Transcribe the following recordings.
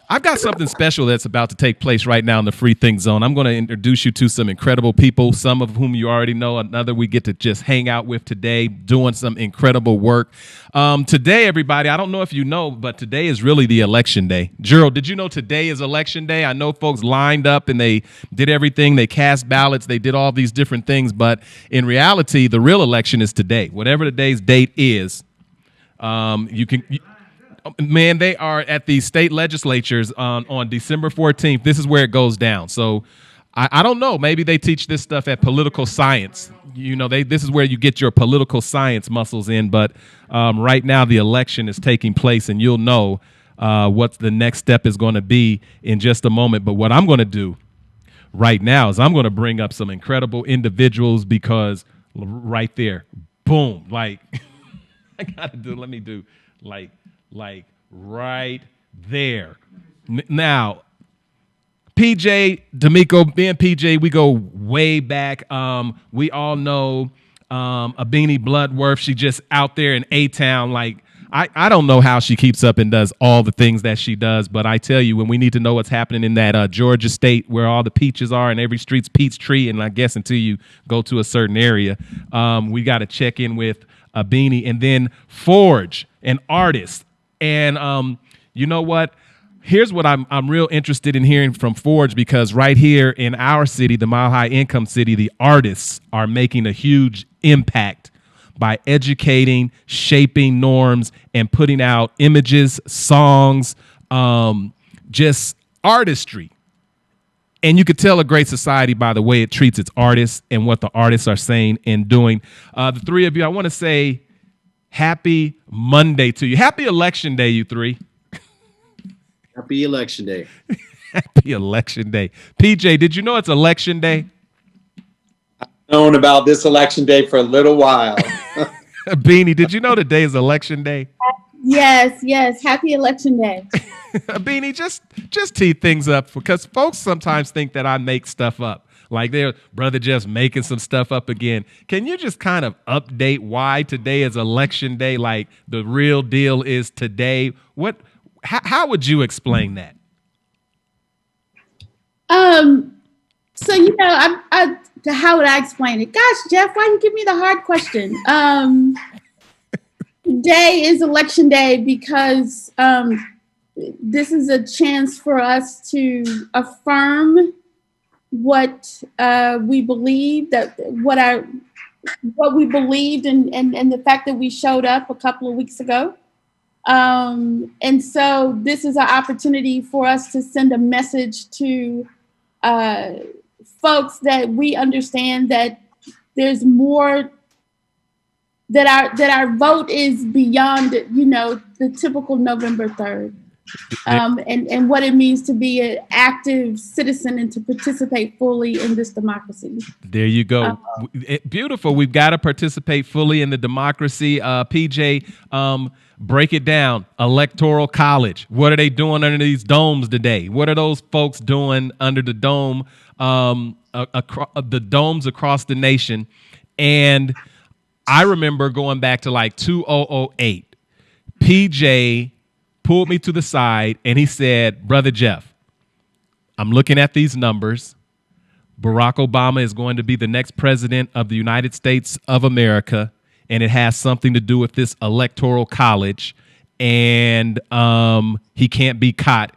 I've got something special that's about to take place right now in the Free Think Zone. I'm going to introduce you to some incredible people, some of whom you already know, another we get to just hang out with today, doing some incredible work. Today, everybody, I don't know if you know, but today is really the election day. Gerald, did you know today is election day? I know folks lined up and they did everything. They cast ballots. They did all these different things. But in reality, the real election is today. Whatever today's date is, you can. Man, they are at the state legislatures on December 14th. This is where it goes down. So I don't know. Maybe they teach this stuff at political science. You know, this is where you get your political science muscles in. But right now, the election is taking place, and you'll know what the next step is going to be in just a moment. But what I'm going to do right now is I'm going to bring up some incredible individuals because right there, boom, like I got to do, let me do like right there. Now, PJ, D'Amico, me and PJ, we go way back. We all know Abini Bloodworth. She just out there in A-Town. Like, I don't know how she keeps up and does all the things that she does, but I tell you, when we need to know what's happening in that Georgia state where all the peaches are and every street's peach tree, and I guess until you go to a certain area, we got to check in with Abini. And then Forge, an artist. And you know what? Here's what I'm real interested in hearing from Forge, because right here in our city, the Mile High Income City, the artists are making a huge impact by educating, shaping norms, and putting out images, songs, just artistry. And you could tell a great society by the way it treats its artists and what the artists are saying and doing. The three of you, I want to say happy Monday to you. Happy election day, you three. Happy election day. Happy election day. PJ, did you know it's election day? I've known about this election day for a little while. Beanie, did you know today is election day? Yes. Happy election day. Beanie, just tee things up, because folks sometimes think that I make stuff up. Like their brother Jeff's making some stuff up again. Can you just kind of update why today is election day? Like the real deal is today. How would you explain that? So how would I explain it? Gosh, Jeff, why you give me the hard question? Today is election day because this is a chance for us to affirm what we believe, what we believed, and the fact that we showed up a couple of weeks ago. And so this is an opportunity for us to send a message to folks that we understand that there's more, that our vote is beyond, the typical November 3rd. And what it means to be an active citizen and to participate fully in this democracy. There you go. Beautiful. We've got to participate fully in the democracy. PJ, break it down. Electoral college. What are they doing under these domes today? What are those folks doing under the dome, the domes across the nation? And I remember going back to like 2008. PJ pulled me to the side and he said, "Brother Jeff, I'm looking at these numbers. Barack Obama is going to be the next president of the United States of America, and it has something to do with this electoral college, and he can't be caught.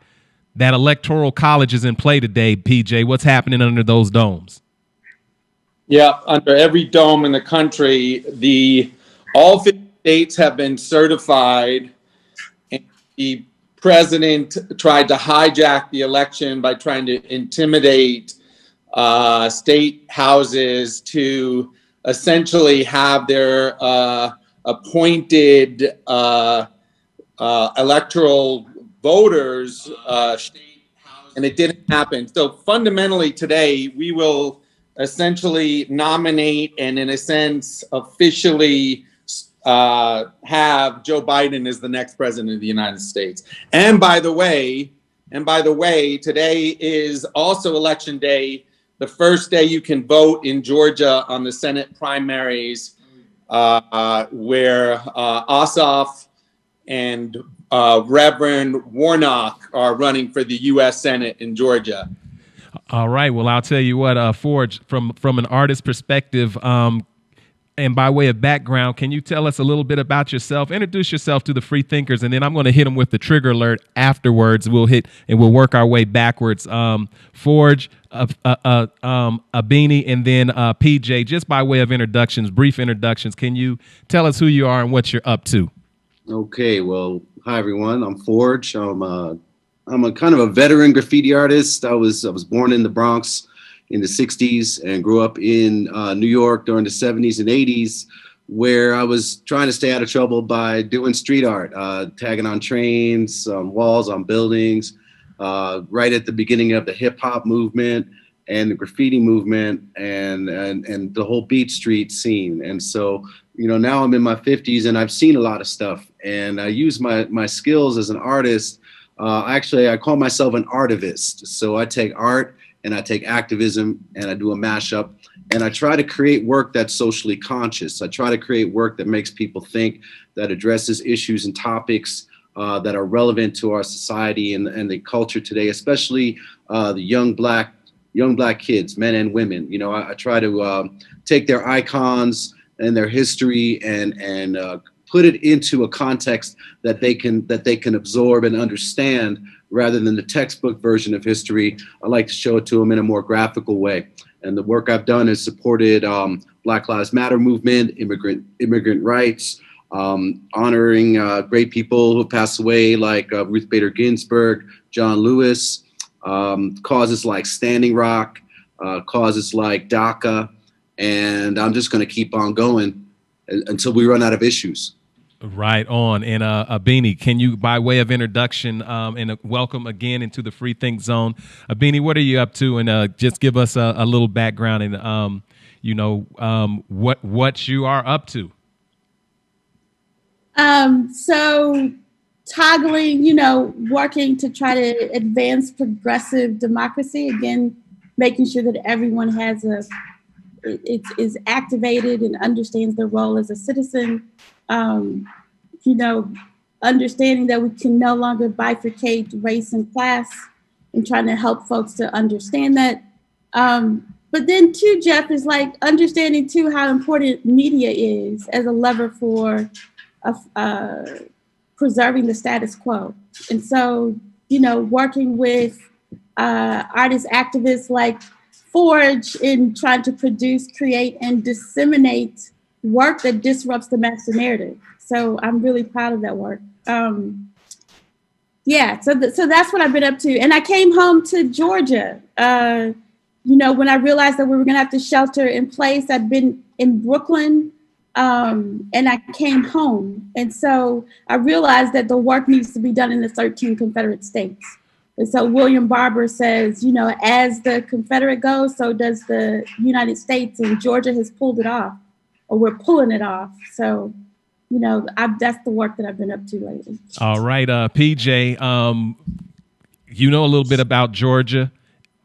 That electoral college is in play today, PJ. What's happening under those domes?" Yeah, under every dome in the country, all 50 states have been certified. The president tried to hijack the election by trying to intimidate state houses to essentially have their appointed electoral voters, and it didn't happen. So fundamentally today, we will essentially nominate and in a sense officially have Joe Biden as the next president of the United States. And by the way, today is also election day, the first day you can vote in Georgia on the Senate primaries, where Ossoff and Reverend Warnock are running for the U.S. Senate in Georgia. All right. Well, I'll tell you what, Forge, from an artist perspective, and by way of background, can you tell us a little bit about yourself? Introduce yourself to the free thinkers, and then I'm going to hit them with the trigger alert afterwards. We'll work our way backwards. Forge, Abini, and then PJ. Just by way of introductions, brief introductions. Can you tell us who you are and what you're up to? Okay. Well, hi everyone. I'm Forge. I'm a kind of a veteran graffiti artist. I was born in the Bronx in the 60s and grew up in New York during the 70s and 80s, where I was trying to stay out of trouble by doing street art, tagging on trains, on walls, on buildings, right at the beginning of the hip hop movement and the graffiti movement and the whole Beat Street scene. And so, now I'm in my 50s and I've seen a lot of stuff, and I use my skills as an artist. Actually, I call myself an artivist. So I take art and I take activism and I do a mashup, and I try to create work that's socially conscious. I try to create work that makes people think, that addresses issues and topics that are relevant to our society and the culture today, especially the young black kids, men and women. I try to take their icons and their history and put it into a context that they can absorb and understand, rather than the textbook version of history. I like to show it to them in a more graphical way. And the work I've done has supported Black Lives Matter movement, immigrant rights, honoring great people who passed away, like Ruth Bader Ginsburg, John Lewis, causes like Standing Rock, causes like DACA, and I'm just going to keep on going until we run out of issues. Right on. And Abini, can you, by way of introduction, and welcome again into the Free Think Zone, Abini, what are you up to? And just give us a little background and what you are up to. So toggling, working to try to advance progressive democracy, again, making sure that everyone has is activated and understands their role as a citizen. Understanding that we can no longer bifurcate race and class, and trying to help folks to understand that. But then too, Jeff, is like understanding too how important media is as a lever for preserving the status quo. And so, working with artists, activists like Forge in trying to produce, create, and disseminate work that disrupts the master narrative. So I'm really proud of that work. So that's what I've been up to. And I came home to Georgia. When I realized that we were going to have to shelter in place, I'd been in Brooklyn, and I came home. And so I realized that the work needs to be done in the 13 Confederate states. And so William Barber says, as the Confederate goes, so does the United States, and Georgia has pulled it off, or we're pulling it off. So, that's the work that I've been up to lately. All right, PJ, you know a little bit about Georgia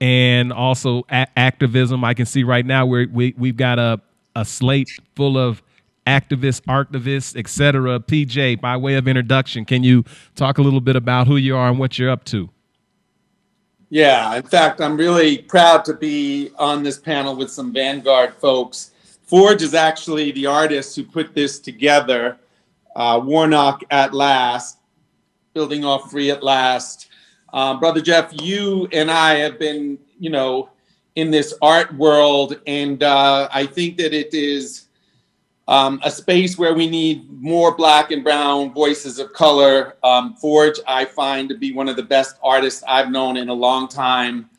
and also activism. I can see right now we've got a slate full of activists, et cetera. PJ, by way of introduction, can you talk a little bit about who you are and what you're up to? Yeah, in fact, I'm really proud to be on this panel with some Vanguard folks. Forge is actually the artist who put this together. Warnock at last, building off Free at last. Brother Jeff, you and I have been, in this art world, and I think that it is a space where we need more Black and brown voices of color. Forge, I find to be one of the best artists I've known in a long time.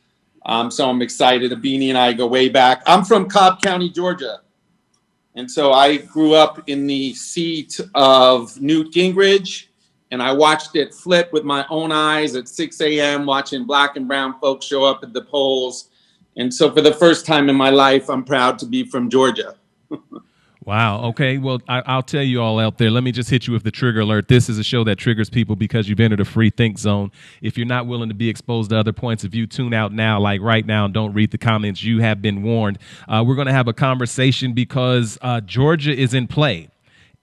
So I'm excited. Abini and I go way back. I'm from Cobb County, Georgia. And so I grew up in the seat of Newt Gingrich, and I watched it flip with my own eyes at 6 a.m., watching Black and brown folks show up at the polls. And so for the first time in my life, I'm proud to be from Georgia. Wow. Okay. Well, I'll tell you all out there. Let me just hit you with the trigger alert. This is a show that triggers people because you've entered a free think zone. If you're not willing to be exposed to other points of view, tune out now, like right now, and don't read the comments. You have been warned. We're going to have a conversation because Georgia is in play.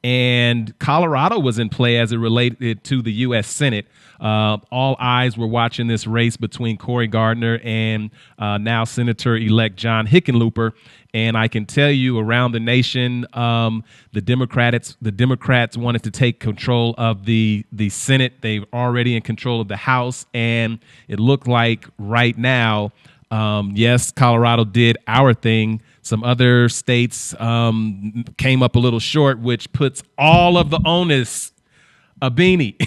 and Colorado was in play as it related to the U.S. Senate. All eyes were watching this race between Cory Gardner and now Senator-elect John Hickenlooper. And I can tell you, around the nation, the Democrats wanted to take control of the Senate. They're already in control of the House, and it looked like right now, yes, Colorado did our thing. Some other states came up a little short, which puts all of the onus, Abini,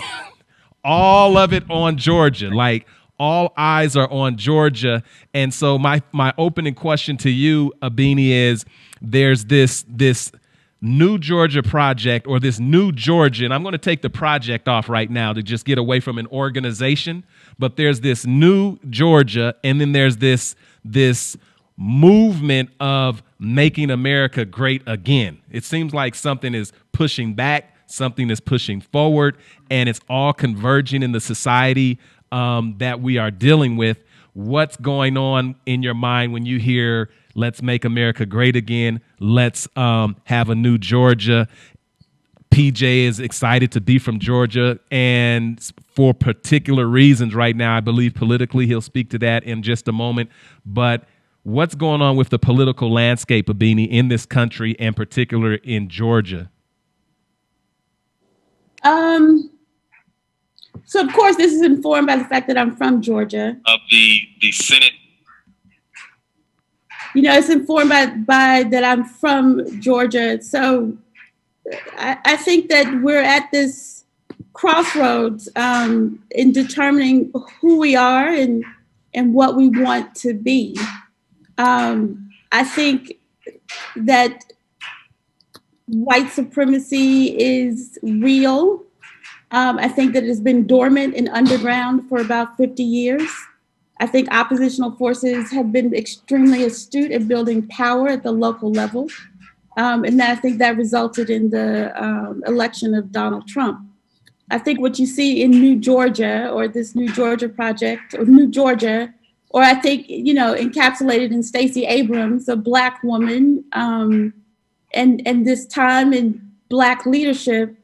all of it on Georgia. Like, all eyes are on Georgia. And so my opening question to you, Abini, is there's this new Georgia project, or this new Georgia, and I'm going to take the project off right now to just get away from an organization, but there's this new Georgia, and then there's this movement of making America great again. It seems like something is pushing back, something is pushing forward, and it's all converging in the society that we are dealing with. What's going on in your mind when you hear "Let's make America great again"? Let's have a new Georgia. PJ is excited to be from Georgia, and for particular reasons right now. I believe politically, he'll speak to that in just a moment. But what's going on with the political landscape, Abini, in this country, and particular in Georgia? So of course, this is informed by the fact that I'm from Georgia. Of the Senate. You know, it's informed by that I'm from Georgia. So I think that we're at this crossroads in determining who we are and what we want to be. I think that white supremacy is real. I think that it has been dormant and underground for about 50 years. I think oppositional forces have been extremely astute at building power at the local level. And I think that resulted in the election of Donald Trump. I think what you see in New Georgia, or this New Georgia project, or New Georgia, or I think, you know, encapsulated in Stacey Abrams, a Black woman, and this time in Black leadership,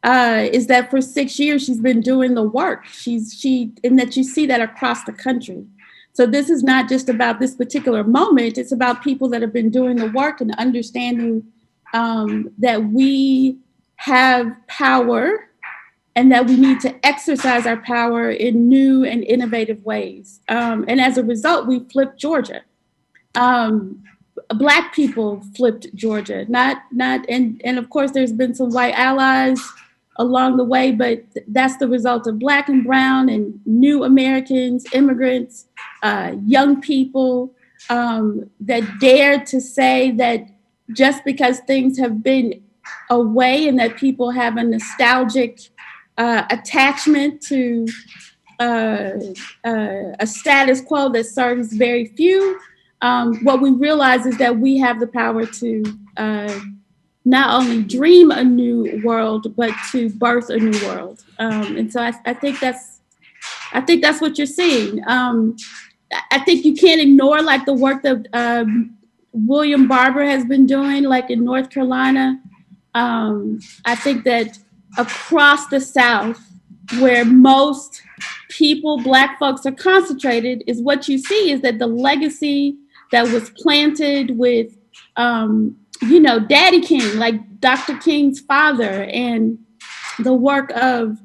is that for 6 years she's been doing the work. And that you see that across the country. So this is not just about this particular moment. It's about people that have been doing the work and understanding that we have power and that we need to exercise our power in new and innovative ways. And as a result, we flipped Georgia. Black people flipped Georgia, and of course there's been some white allies along the way, but that's the result of Black and brown and new Americans, immigrants, young people that dared to say that just because things have been away and that people have a nostalgic attachment to a status quo that serves very few, what we realize is that we have the power to not only dream a new world, but to birth a new world. And so I think that's what you're seeing. I think you can't ignore like the work that William Barber has been doing, like in North Carolina. I think that across the South, where most people, Black folks, are concentrated, is what you see is that the legacy that was planted with Daddy King, like Dr. King's father, and the work of,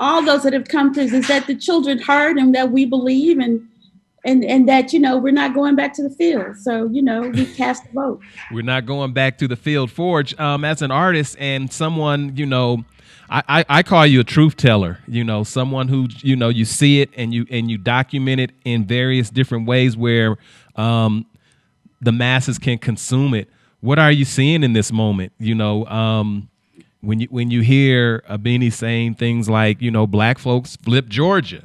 all those that have come through, is that the children heard and that we believe and that, we're not going back to the field. So, we cast a vote. We're not going back to the field. Forge, as an artist and someone, I call you a truth teller, someone who, you see it and you document it in various different ways where the masses can consume it. What are you seeing in this moment? When you hear Abini saying things like, Black folks flip Georgia,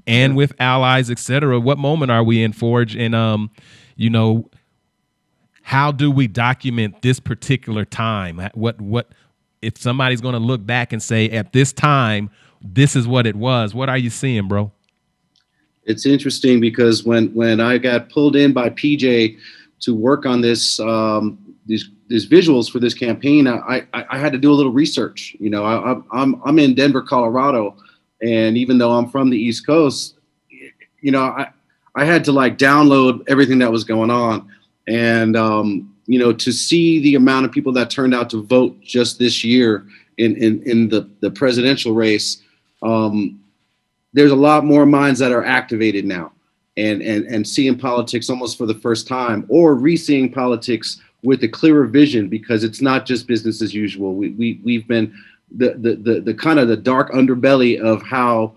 and with allies, et cetera. What moment are we in, Forge? And, how do we document this particular time? What if somebody's going to look back and say, at this time, this is what it was? What are you seeing, bro? It's interesting because when I got pulled in by PJ to work on this these visuals for this campaign, I had to do a little research. You know, I'm in Denver, Colorado, and even though I'm from the East Coast, you know, I had to like download everything that was going on, and you know, to see the amount of people that turned out to vote just this year in the presidential race, there's a lot more minds that are activated now, and seeing politics almost for the first time, or re-seeing politics with a clearer vision, because it's not just business as usual. We've been the kind of the dark underbelly of how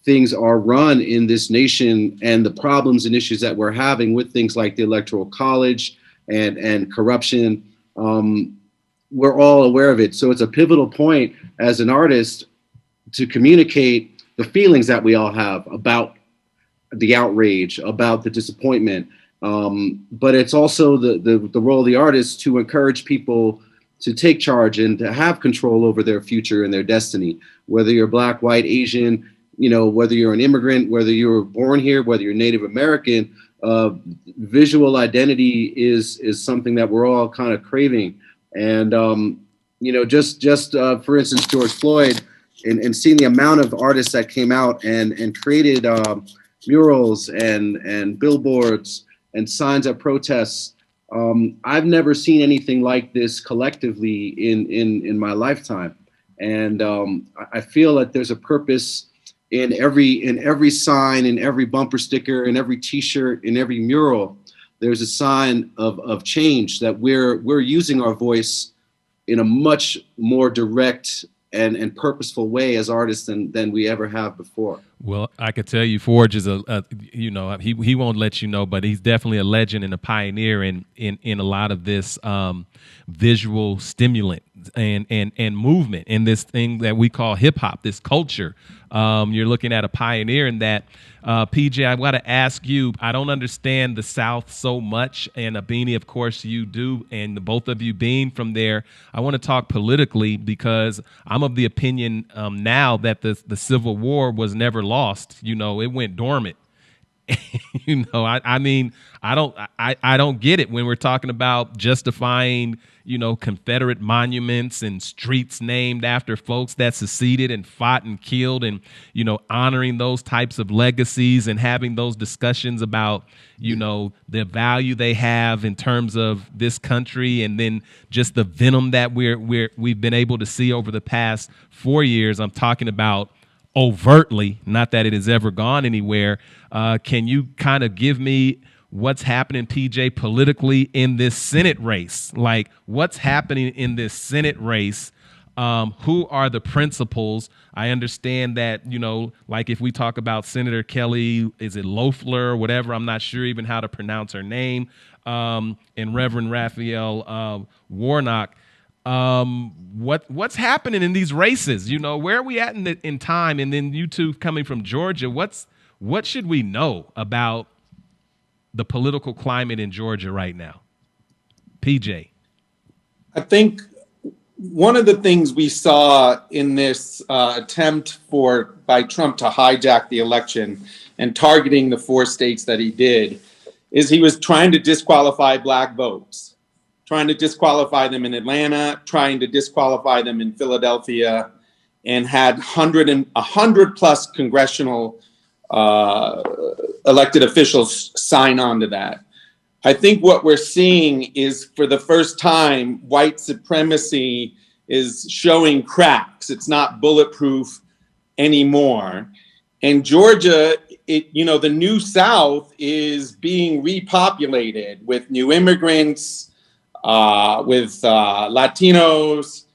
things are run in this nation, and the problems and issues that we're having with things like the Electoral College and corruption. We're all aware of it. So it's a pivotal point as an artist to communicate the feelings that we all have about the outrage, about the disappointment. But it's also the role of the artist to encourage people to take charge and to have control over their future and their destiny, whether you're Black, white, Asian, you know, whether you're an immigrant, whether you were born here, whether you're Native American. Visual identity is something that we're all kind of craving. And, you know, just for instance, George Floyd, and seeing the amount of artists that came out and created murals and billboards and signs at protests. I've never seen anything like this collectively in my lifetime. And I feel that there's a purpose in every sign, in every bumper sticker, in every T-shirt, in every mural. There's a sign of change, that we're using our voice in a much more direct and purposeful way as artists than we ever have before. Well, I could tell you, Forge is you know, he won't let you know, but he's definitely a legend and a pioneer in a lot of this visual stimulant and movement in this thing that we call hip hop, this culture. You're looking at a pioneer in that. PJ, I got to ask you, I don't understand the South so much, and Abini, of course, you do, and the both of you being from there, I want to talk politically, because I'm of the opinion now that the Civil War was never lost. You know, it went dormant. You know, I mean, I don't get it when we're talking about justifying, you know, Confederate monuments and streets named after folks that seceded and fought and killed, and, you know, honoring those types of legacies and having those discussions about, you know, the value they have in terms of this country, and then just the venom that we've been able to see over the past 4 years. I'm talking about overtly, not that it has ever gone anywhere. Can you kind of give me what's happening, PJ, politically in this Senate race? Like, what's happening in this Senate race? Who are the principals? I understand that, you know, like if we talk about Senator Kelly, is it Loeffler or whatever? I'm not sure even how to pronounce her name. And Reverend Raphael Warnock. What's happening in these races? You know, where are we at in time? And then you two coming from Georgia, what should we know about the political climate in Georgia right now? PJ. I think one of the things we saw in this attempt by Trump to hijack the election and targeting the 4 states that he did is he was trying to disqualify Black votes, trying to disqualify them in Atlanta, trying to disqualify them in Philadelphia, and had 100 plus congressional elected officials sign on to that. I think what we're seeing is, for the first time, white supremacy is showing cracks. It's not bulletproof anymore. And Georgia, the new South is being repopulated with new immigrants, with Latinos.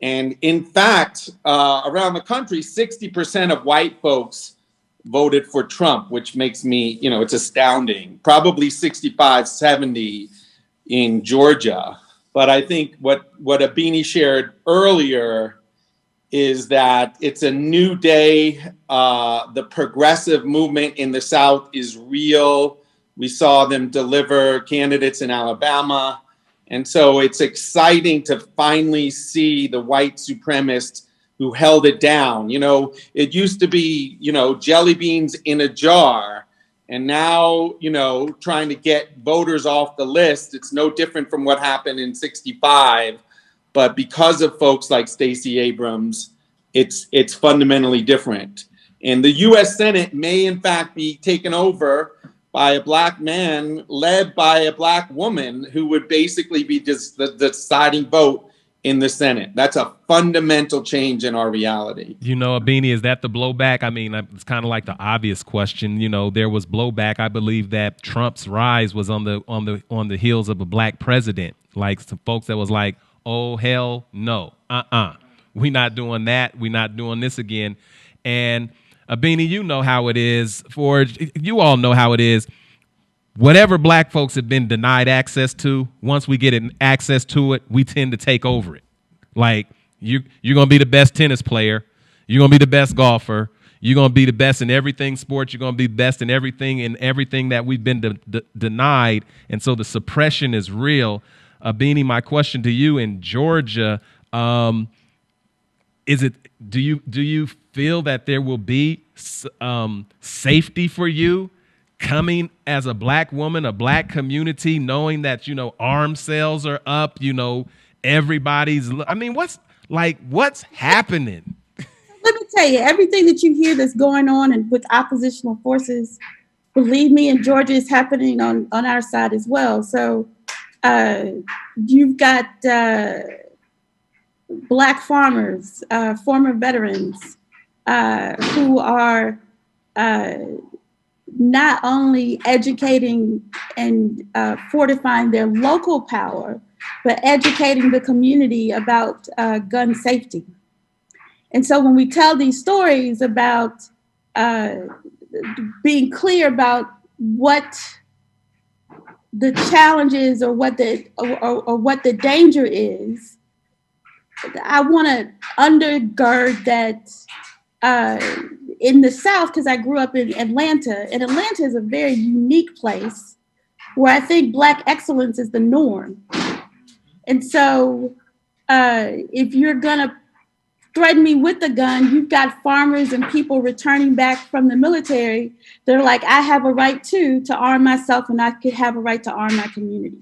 And in fact, around the country, 60% of white folks voted for Trump, which makes me, it's astounding. Probably 65, 70 in Georgia. But I think what Abini shared earlier is that it's a new day. The progressive movement in the South is real. We saw them deliver candidates in Alabama. And so it's exciting to finally see the white supremacists who held it down. It used to be, jelly beans in a jar. And now, trying to get voters off the list, it's no different from what happened in 65. But because of folks like Stacey Abrams, it's fundamentally different. And the U.S. Senate may, in fact, be taken over by a black man led by a black woman who would basically be just the deciding vote in the Senate. That's a fundamental change in our reality. Abini, is that the blowback? I mean, it's kind of like the obvious question. There was blowback. I believe that Trump's rise was on the heels of a black president. Like some folks that was like, oh hell no, we not doing that. We not doing this again. And Abini, you know how it is. Forge, you all know how it is. Whatever black folks have been denied access to, once we get access to it, we tend to take over it. Like you're gonna be the best tennis player, you're gonna be the best golfer, you're gonna be the best in everything sports, you're gonna be best in everything that we've been denied, and so the suppression is real. Abini, my question to you in Georgia, is it? Do you feel that there will be safety for you coming as a black woman, a black community, knowing that arm sales are up, everybody's? I mean, what's happening? Let me tell you, everything that you hear that's going on and with oppositional forces, believe me, in Georgia is happening on our side as well. So you've got black farmers, former veterans, who are not only educating and fortifying their local power, but educating the community about gun safety. And so when we tell these stories about being clear about what the challenges or what the danger is, I want to undergird that in the South, because I grew up in Atlanta, and Atlanta is a very unique place where I think Black excellence is the norm. And so if you're going to threaten me with a gun, you've got farmers and people returning back from the military. They're like, I have a right to arm myself, and I could have a right to arm my community.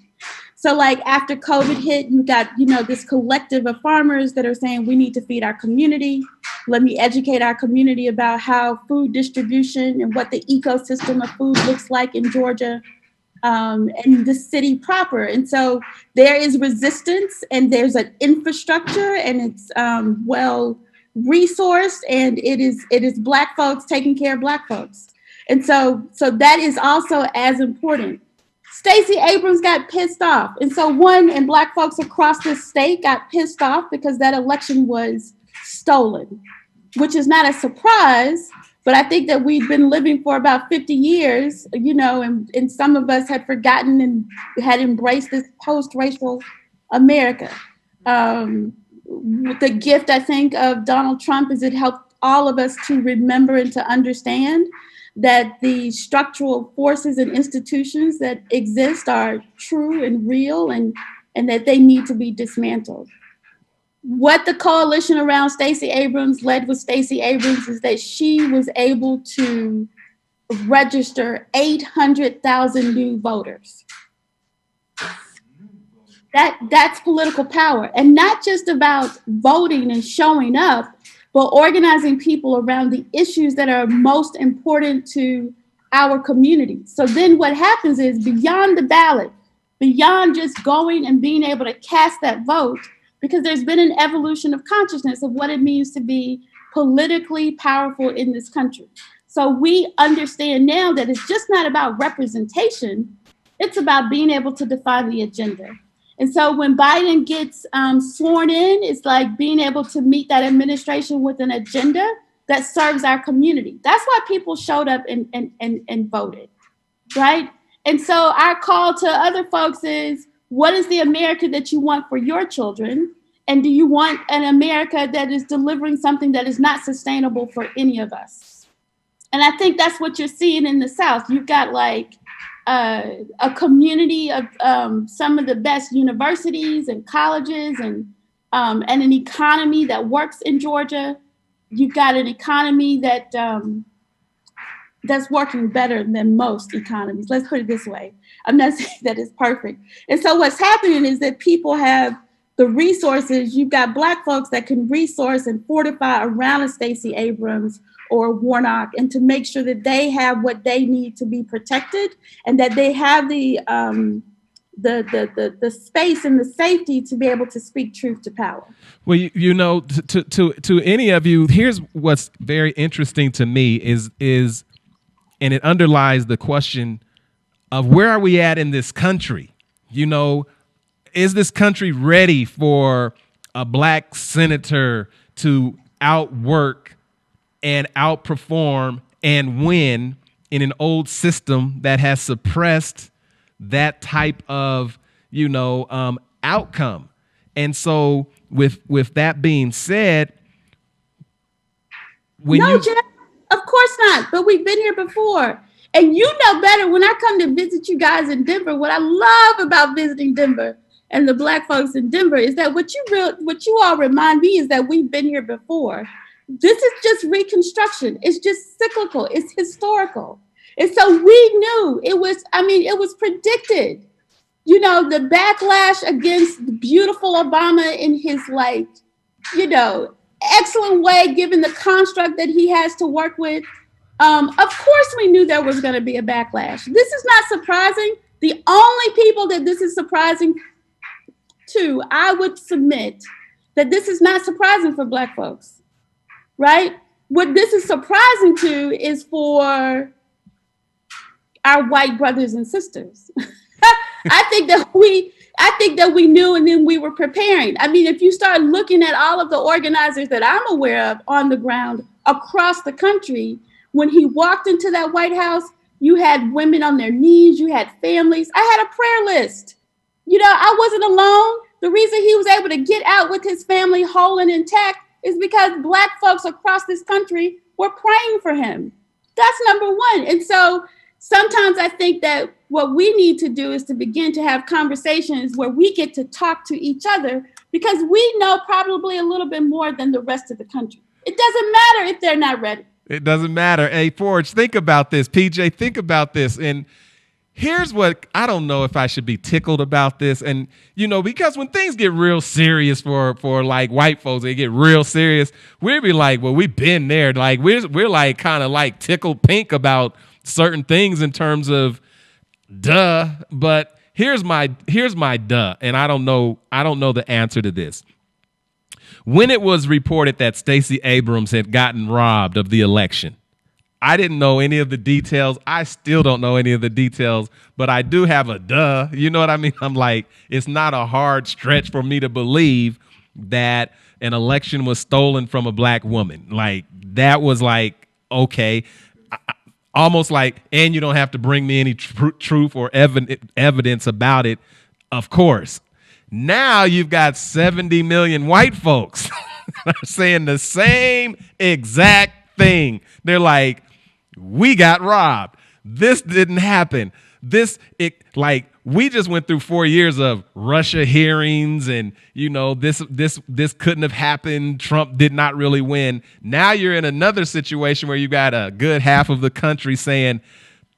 So like after COVID hit, you got, this collective of farmers that are saying we need to feed our community. Let me educate our community about how food distribution and what the ecosystem of food looks like in Georgia, and the city proper. And so there is resistance, and there's an infrastructure, and it's well resourced, and it is Black folks taking care of Black folks. And so that is also as important. Stacey Abrams got pissed off. And so and Black folks across this state got pissed off because that election was stolen, which is not a surprise. But I think that we've been living for about 50 years, and some of us had forgotten and had embraced this post-racial America. The gift, I think, of Donald Trump is it helped all of us to remember and to understand that the structural forces and institutions that exist are true and real, and that they need to be dismantled. What the coalition around Stacey Abrams, led with Stacey Abrams, is that she was able to register 800,000 new voters. That's political power, and not just about voting and showing up, but organizing people around the issues that are most important to our community. So then what happens is, beyond the ballot, beyond just going and being able to cast that vote, because there's been an evolution of consciousness of what it means to be politically powerful in this country. So we understand now that it's just not about representation, it's about being able to define the agenda. And so when Biden gets sworn in, it's like being able to meet that administration with an agenda that serves our community. That's why people showed up and voted, right? And so our call to other folks is, what is the America that you want for your children? And do you want an America that is delivering something that is not sustainable for any of us? And I think that's what you're seeing in the South. You've got like a community of some of the best universities and colleges, and an economy that works in Georgia. You've got an economy that that's working better than most economies. Let's put it this way. I'm not saying that it's perfect. And so what's happening is that people have the resources. You've got Black folks that can resource and fortify around a Stacey Abrams or Warnock, and to make sure that they have what they need to be protected, and that they have the space and the safety to be able to speak truth to power. Well, you know, to any of you, here's what's very interesting to me is, and it underlies the question of where are we at in this country? You know, is this country ready for a Black senator to outwork and outperform and win in an old system that has suppressed that type of, you know, outcome? And so with that being said, Jeff, of course not. But we've been here before. And you know better when I come to visit you guys in Denver. What I love about visiting Denver and the Black folks in Denver is that what you all remind me is that we've been here before. This is just reconstruction. It's just cyclical. It's historical. And so we knew it was predicted. You know, the backlash against the beautiful Obama in his, like, you know, excellent way, given the construct that he has to work with. Of course, we knew there was going to be a backlash. This is not surprising. The only people that this is surprising to, I would submit that this is not surprising for Black folks, right? What this is surprising to is for our white brothers and sisters. I think that we knew, and then we were preparing. I mean, if you start looking at all of the organizers that I'm aware of on the ground across the country, when he walked into that White House, you had women on their knees, you had families. I had a prayer list. You know, I wasn't alone. The reason he was able to get out with his family whole and intact is because Black folks across this country were praying for him. That's number one. And so sometimes I think that what we need to do is to begin to have conversations where we get to talk to each other, because we know probably a little bit more than the rest of the country. It doesn't matter if they're not ready. It doesn't matter. Hey, Forge, think about this. PJ, think about this. And here's what, I don't know if I should be tickled about this. And, you know, because when things get real serious for like white folks, they get real serious. We'll be like, well, we've been there. Like we're like kind of like tickled pink about certain things in terms of duh. But here's my duh. And I don't know the answer to this. When it was reported that Stacey Abrams had gotten robbed of the election, I didn't know any of the details. I still don't know any of the details, but I do have a duh. You know what I mean? I'm like, it's not a hard stretch for me to believe that an election was stolen from a Black woman. Like, that was like, okay, almost like, and you don't have to bring me any truth or evidence about it. Of course. Now you've got 70 million white folks saying the same exact thing. They're like, we got robbed. This didn't happen. We just went through 4 years of Russia hearings, and you know, this couldn't have happened. Trump did not really win. Now you're in another situation where you got a good half of the country saying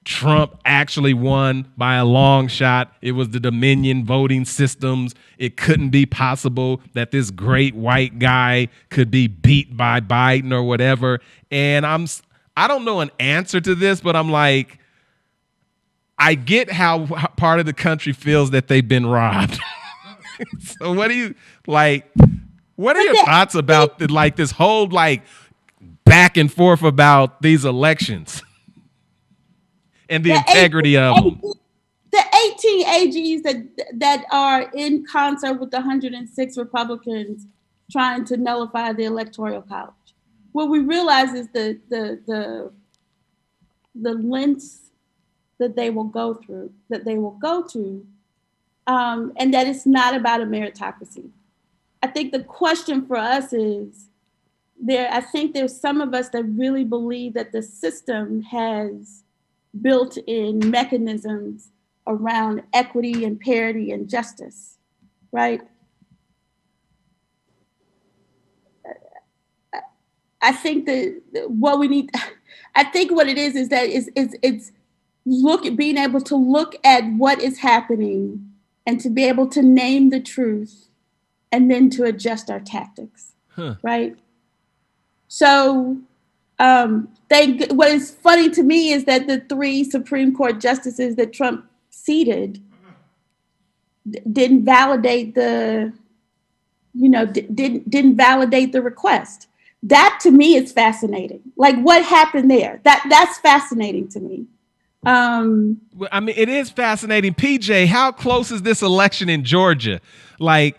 Trump actually won by a long shot. It was the Dominion voting systems. It couldn't be possible that this great white guy could be beat by Biden or whatever. And I don't know an answer to this, but I'm like, I get how part of the country feels that they've been robbed. So what are your thoughts about this whole like back and forth about these elections and the integrity of them? The 18 AGs that are in concert with the 106 Republicans trying to nullify the Electoral College. What we realize is the lengths that they will go through, and that it's not about a meritocracy. I think the question for us is, I think there's some of us that really believe that the system has built-in mechanisms around equity and parity and justice, right? I think that what we need, I think what it is that it's being able to look at what is happening and to be able to name the truth and then to adjust our tactics, right? So what is funny to me is that the 3 Supreme Court justices that Trump seated didn't validate the request. That to me is fascinating. Like, what happened there? That's fascinating to me. I mean, it is fascinating. PJ, how close is this election in Georgia? Like,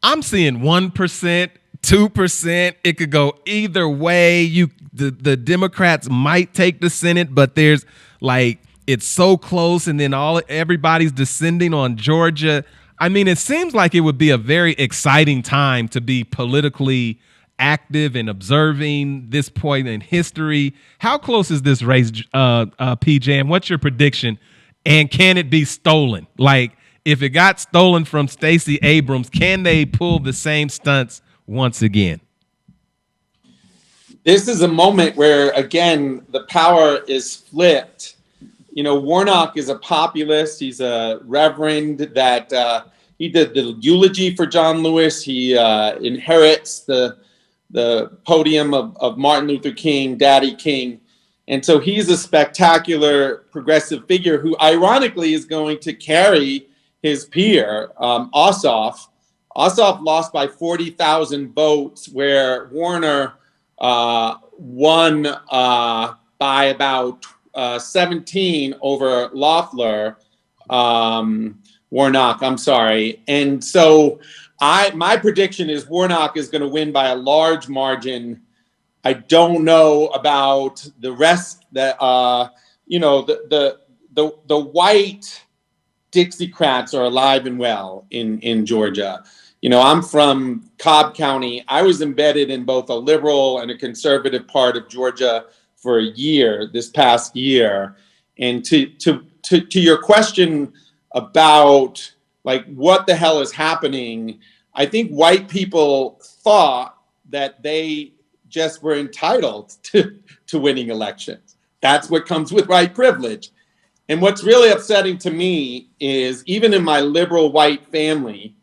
I'm seeing 1%, 2%. It could go either way. The Democrats might take the Senate, but there's like, it's so close, and then everybody's descending on Georgia. I mean, it seems like it would be a very exciting time to be politically active and observing this point in history. How close is this race, PJ? And what's your prediction? And can it be stolen? Like, if it got stolen from Stacey Abrams, can they pull the same stunts once again? This is a moment where, again, the power is flipped. Warnock is a populist. He's a reverend that he did the eulogy for John Lewis. He inherits the podium of Martin Luther King, Daddy King. And so he's a spectacular progressive figure who ironically is going to carry his peer, Ossoff. Ossoff lost by 40,000 votes, where Warner won by about 17 over Loeffler, Warnock, I'm sorry. And so my prediction is Warnock is going to win by a large margin. I don't know about the rest. That the white Dixiecrats are alive and well in Georgia. I'm from Cobb County. I was embedded in both a liberal and a conservative part of Georgia for a year, this past year. And to your question about like what the hell is happening, I think white people thought that they just were entitled to winning elections. That's what comes with white privilege. And what's really upsetting to me is even in my liberal white family,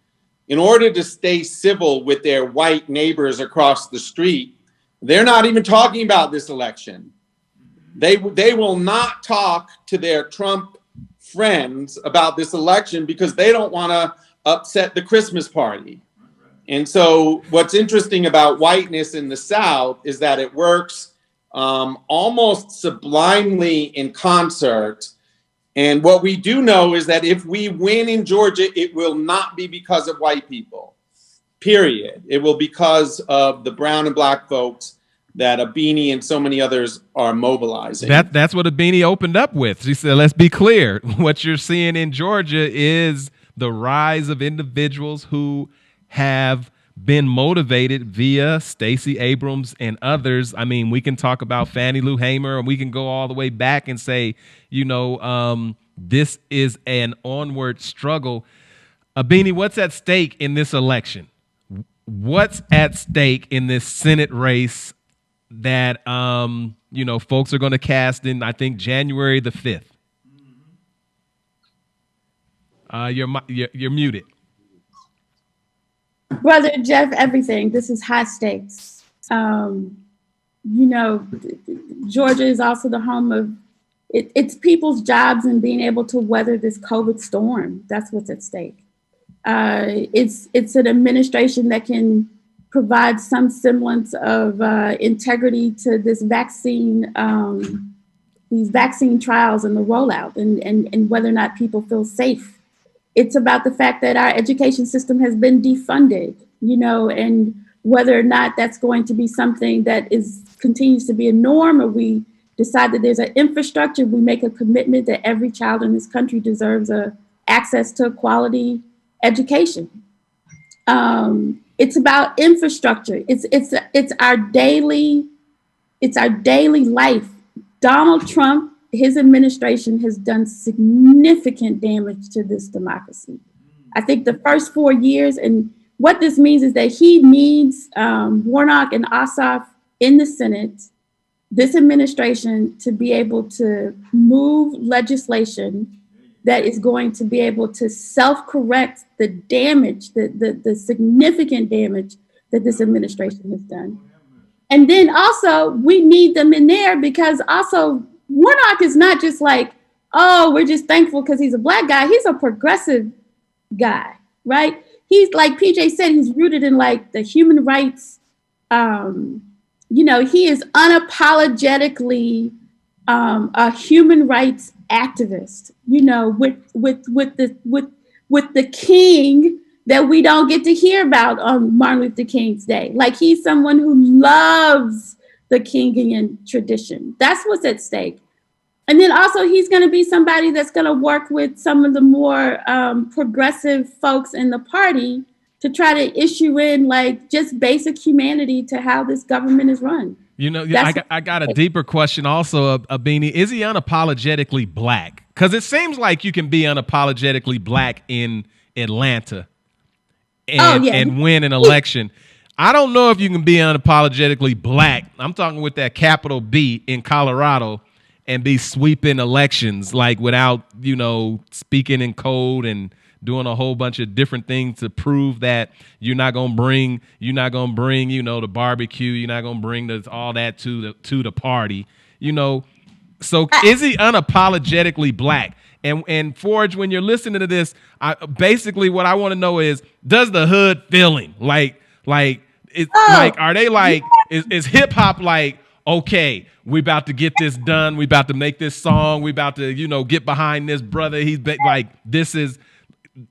in order to stay civil with their white neighbors across the street, they're not even talking about this election. They will not talk to their Trump friends about this election because they don't want to upset the Christmas party. And so what's interesting about whiteness in the South is that it works almost sublimely in concert. And what we do know is that if we win in Georgia, it will not be because of white people, period. It will be because of the brown and black folks that Abini and so many others are mobilizing. That's what Abini opened up with. She said, let's be clear. What you're seeing in Georgia is the rise of individuals who have been motivated via Stacey Abrams and others. I mean, we can talk about Fannie Lou Hamer, and we can go all the way back and say, this is an onward struggle. Abini, what's at stake in this election? What's at stake in this Senate race that, folks are going to cast in, I think, January the 5th? You're muted. Brother Jeff, everything. This is high stakes. Georgia is also the home of it's people's jobs and being able to weather this COVID storm. That's what's at stake. It's an administration that can provide some semblance of integrity to this vaccine, these vaccine trials and the rollout, and whether or not people feel safe. It's about the fact that our education system has been defunded, and whether or not that's going to be something that continues to be a norm, or we decide that there's an infrastructure, we make a commitment that every child in this country deserves access to a quality education. It's about infrastructure. It's our daily life. Donald Trump, his administration has done significant damage to this democracy. I think the first 4 years, and what this means is that he needs Warnock and Ossoff in the Senate, this administration, to be able to move legislation that is going to be able to self-correct the damage, the significant damage that this administration has done. And then also, we need them in there because also Warnock is not just like, oh, we're just thankful because he's a Black guy. He's a progressive guy, right? He's, like PJ said, he's rooted in like the human rights. He is unapologetically a human rights activist. With the king that we don't get to hear about on Martin Luther King's Day. Like, he's someone who loves the Kingian tradition. That's what's at stake. And then also, he's going to be somebody that's going to work with some of the more progressive folks in the party to try to issue in like just basic humanity to how this government is run. I got a deeper question also, Abini. Is he unapologetically Black? Because it seems like you can be unapologetically Black in Atlanta and win an election. I don't know if you can be unapologetically Black. I'm talking with that capital B in Colorado and be sweeping elections like without, speaking in code and doing a whole bunch of different things to prove that you're not gonna bring, the barbecue, you're not gonna bring all that to the party, So is he unapologetically Black? And Forge, when you're listening to this, basically what I want to know is, does the hood feel him? Like, are they like, is hip hop like, okay, we about to get this done, we about to make this song, we about to, get behind this brother. This is.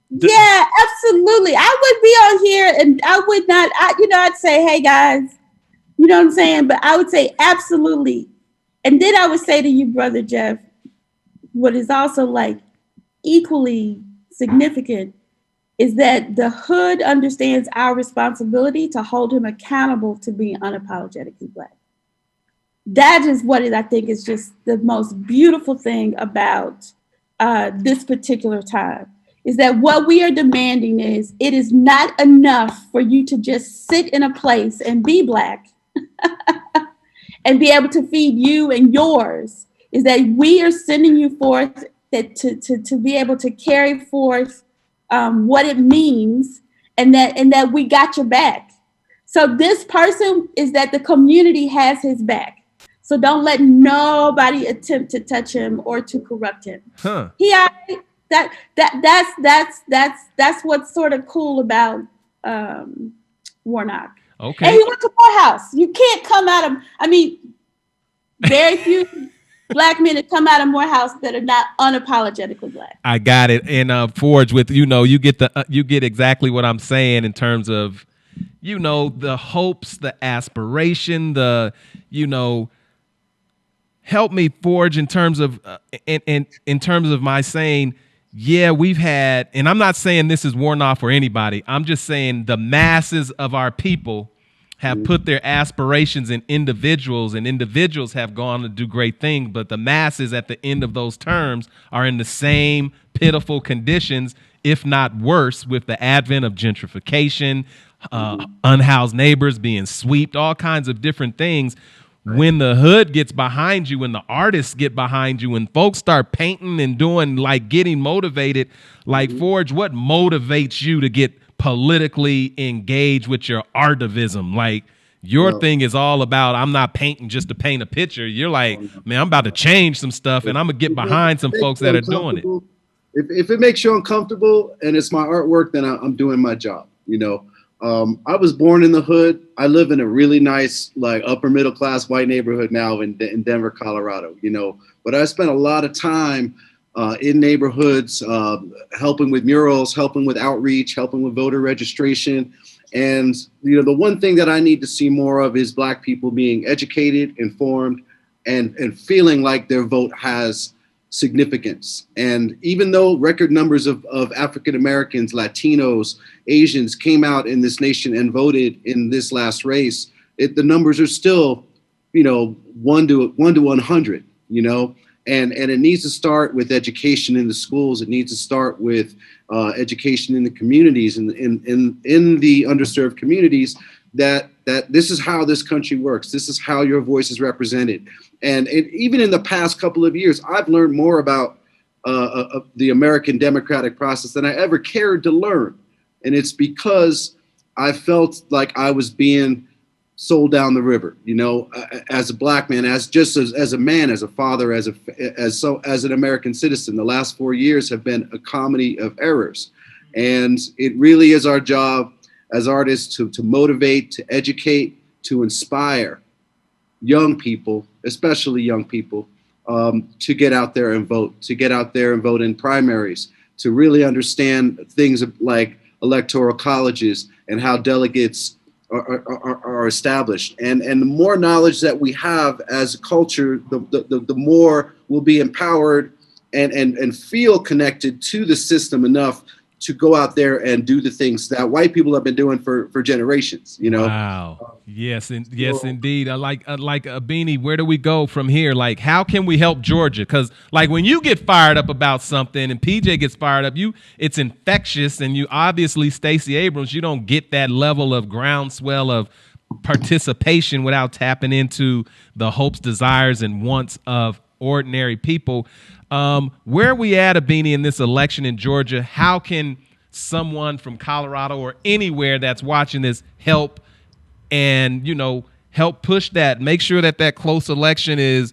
Yeah, absolutely. I would be on here and I would not, I'd say, hey guys, you know what I'm saying? But I would say absolutely. And then I would say to you, Brother Jeff, what is also like equally significant is that the hood understands our responsibility to hold him accountable to being unapologetically Black. That is what I think is just the most beautiful thing about this particular time, is that what we are demanding is it is not enough for you to just sit in a place and be Black and be able to feed you and yours. Is that we are sending you forth to be able to carry forth what it means, and that we got your back. So this person is that the community has his back. So don't let nobody attempt to touch him or to corrupt him. Huh. That's what's sort of cool about Warnock. Okay. And he went to Morehouse. You can't come out of. Very few Black men that come out of Morehouse that are not unapologetically Black. I got it. And Forge, with you get exactly what I'm saying in terms of the hopes, the aspiration, help me, Forge, in terms of in terms of my saying, yeah, we've had, and I'm not saying this is Warnock for anybody. I'm just saying the masses of our people have put their aspirations in individuals, and individuals have gone to do great things, but the masses at the end of those terms are in the same pitiful conditions, if not worse, with the advent of gentrification, unhoused neighbors being swept, all kinds of different things. When the hood gets behind you, when the artists get behind you, when folks start painting and doing, like, getting motivated, like Forge, what motivates you to get politically engaged with your artivism? Like, your thing is all about, I'm not painting just to paint a picture. You're like, man, I'm about to change some stuff, and I'm gonna get behind some folks that are doing it. If it makes you uncomfortable and it's my artwork, then I'm doing my job. I was born in the hood. I live in a really nice, like, upper middle class white neighborhood now in Denver, Colorado. But I spent a lot of time in neighborhoods, helping with murals, helping with outreach, helping with voter registration. And, the one thing that I need to see more of is Black people being educated, informed, and feeling like their vote has significance. And even though record numbers of African Americans, Latinos, Asians came out in this nation and voted in this last race, the numbers are still, 1 to 100, and it needs to start with education in the schools. It needs to start with education in the communities, in the underserved communities, that that this is how this country works. This is how your voice is represented. And even in the past couple of years, I've learned more about the American democratic process than I ever cared to learn. And it's because I felt like I was being sold down the river, you know, as a black man, as a man, as a father, as an American citizen. The last 4 years have been a comedy of errors. And it really is our job as artists to motivate, to educate, to inspire young people, especially young people, to get out there and vote, in primaries, to really understand things like electoral colleges and how delegates are established. And the more knowledge that we have as a culture, the more we'll be empowered and feel connected to the system enough to go out there and do the things that white people have been doing for generations, you know? Wow. Yes, indeed. I like Beanie, where do we go from here? Like, how can we help Georgia? Because like when you get fired up about something and PJ gets fired up, it's infectious, and you obviously, Stacey Abrams, you don't get that level of groundswell of participation without tapping into the hopes, desires, and wants of ordinary people. Where are we at, Beanie, in this election in Georgia? How can someone from Colorado or anywhere that's watching this help and, you know, help push that, make sure that close election is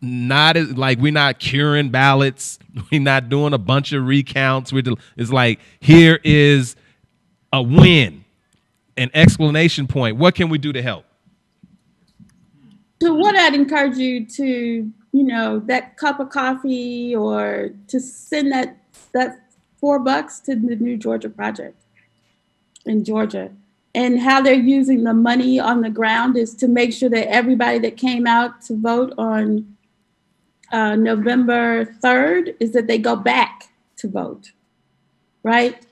not as, like, we're not curing ballots, we're not doing a bunch of recounts. It's like, here is a win, an exclamation point. What can we do to help? So what I'd encourage you to, you know, that cup of coffee, or to send that $4 to the New Georgia Project in Georgia. And how they're using the money on the ground is to make sure that everybody that came out to vote on November 3rd is that they go back to vote, right?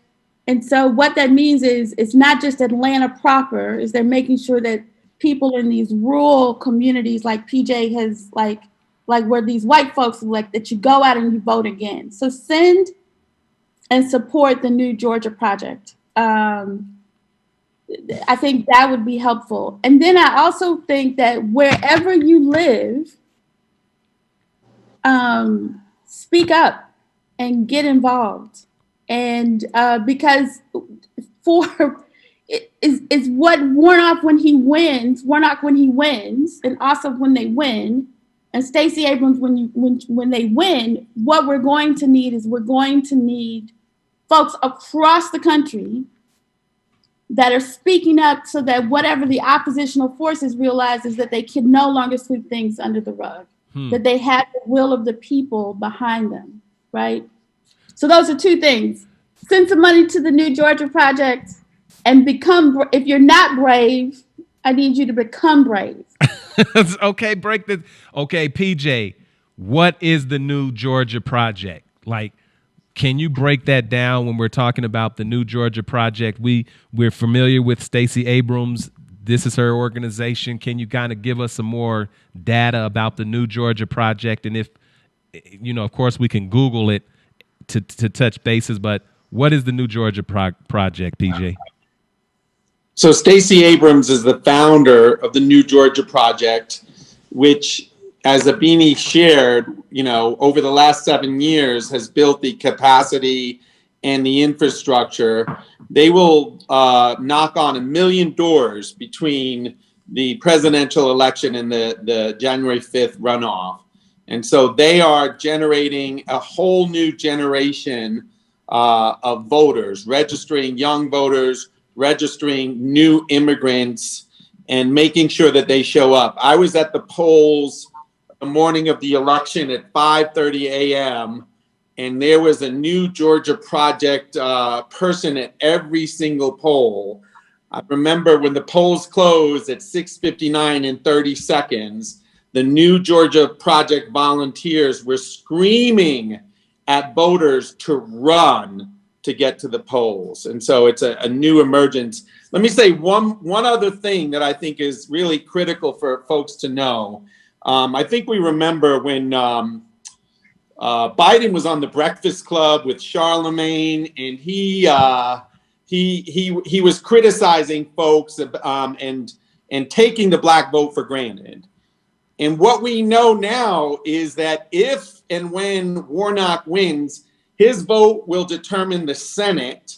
And so what that means is it's not just Atlanta proper, is they're making sure that people in these rural communities like PJ has, like where these white folks elect, that you go out and you vote again. So send and support the New Georgia Project. I think that would be helpful. And then I also think that wherever you live, speak up and get involved. And because it's what Warnock when he wins, and also when they win, and Stacey Abrams when they win, what we're going to need folks across the country that are speaking up, so that whatever the oppositional forces realize is that they can no longer sweep things under the rug, that they have the will of the people behind them, right? So those are two things. Send some money to the New Georgia Project and if you're not brave, I need you to become brave. Okay, break this. Okay, PJ, what is the New Georgia Project? Like, can you break that down when we're talking about the New Georgia Project? We're familiar with Stacey Abrams. This is her organization. Can you kind of give us some more data about the New Georgia Project? And if, you know, of course, we can Google it to touch bases, but what is the New Georgia Project, PJ? So Stacey Abrams is the founder of the New Georgia Project, which, as Abini shared, you know, over the last 7 years has built the capacity and the infrastructure. They will knock on 1 million doors between the presidential election and the January 5th runoff. And so they are generating a whole new generation of voters, registering young voters, registering new immigrants, and making sure that they show up. I was at the polls the morning of the election at 5:30 a.m., and there was a New Georgia Project person at every single poll. I remember when the polls closed at 6:59 and 30 seconds, the New Georgia Project volunteers were screaming at voters to run to get to the polls. And so it's a new emergence. Let me say one other thing that I think is really critical for folks to know. I think we remember when Biden was on the Breakfast Club with Charlemagne, and he was criticizing folks, and and taking the black vote for granted. And what we know now is that if and when Warnock wins, his vote will determine the Senate.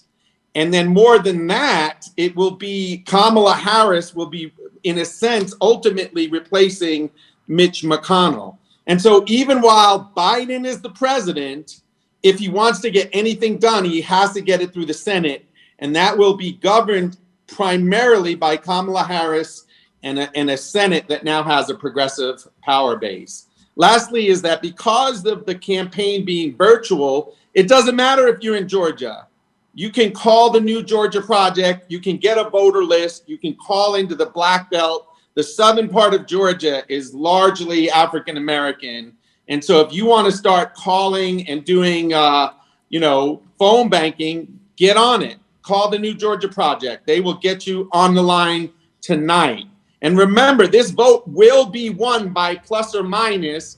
And then more than that, it will be Kamala Harris will be, in a sense, ultimately replacing Mitch McConnell. And so even while Biden is the president, if he wants to get anything done, he has to get it through the Senate. And that will be governed primarily by Kamala Harris and a Senate that now has a progressive power base. Lastly, is that because of the campaign being virtual, it doesn't matter if you're in Georgia. You can call the New Georgia Project. You can get a voter list. You can call into the Black Belt. The southern part of Georgia is largely African American. And so if you want to start calling and doing, phone banking, get on it. Call the New Georgia Project. They will get you on the line tonight. And remember, this vote will be won by plus or minus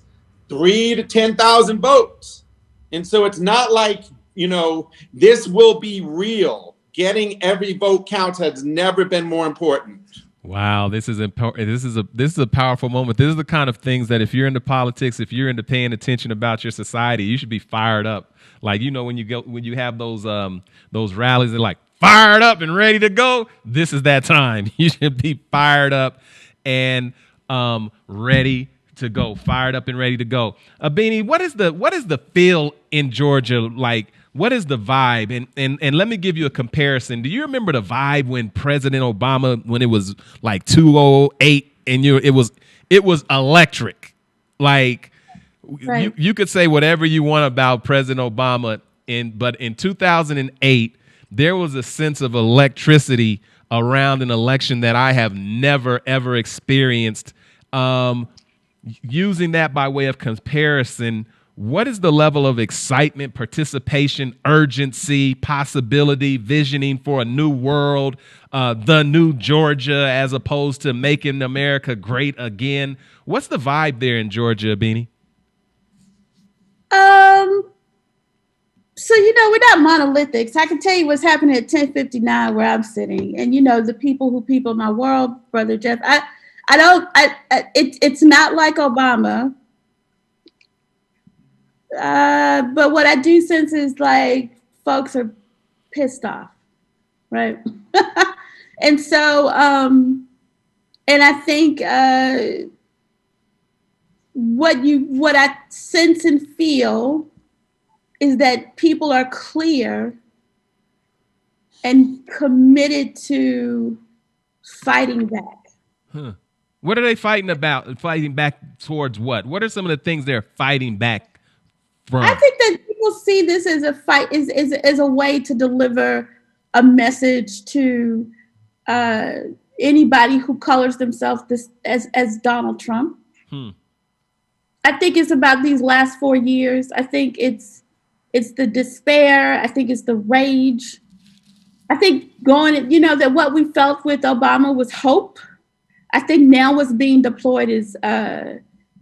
3,000 to 10,000 votes. And so it's not like, this will be real. Getting every vote counts has never been more important. Wow, this is important. This is a powerful moment. This is the kind of things that if you're into politics, if you're into paying attention about your society, you should be fired up. Like, when you have those rallies, they're like fired up and ready to go. This is that time. You should be fired up and ready to go. Fired up and ready to go. Beanie, what is the feel in Georgia like? What is the vibe? And let me give you a comparison. Do you remember the vibe when President Obama, when it was like 2008 and it was electric? Like, right. you could say whatever you want about President Obama, but in 2008, there was a sense of electricity around an election that I have never, ever experienced. Using that by way of comparison, what is the level of excitement, participation, urgency, possibility, visioning for a new world, the new Georgia, as opposed to making America great again? What's the vibe there in Georgia, Beanie? So, we're not monolithic. So I can tell you what's happening at 1059 where I'm sitting. And, the people who people my world, Brother Jeff, it's not like Obama. But what I do sense is like folks are pissed off, right? And so, and I think what I sense and feel is that people are clear and committed to fighting back. Huh. What are they fighting about? Fighting back towards what? What are some of the things they're fighting back from? I think that people see this as a fight, is a way to deliver a message to anybody who colors themselves as Donald Trump. I think it's about these last 4 years. I think it's the despair. I think it's the rage. I think that what we felt with Obama was hope. I think now what's being deployed is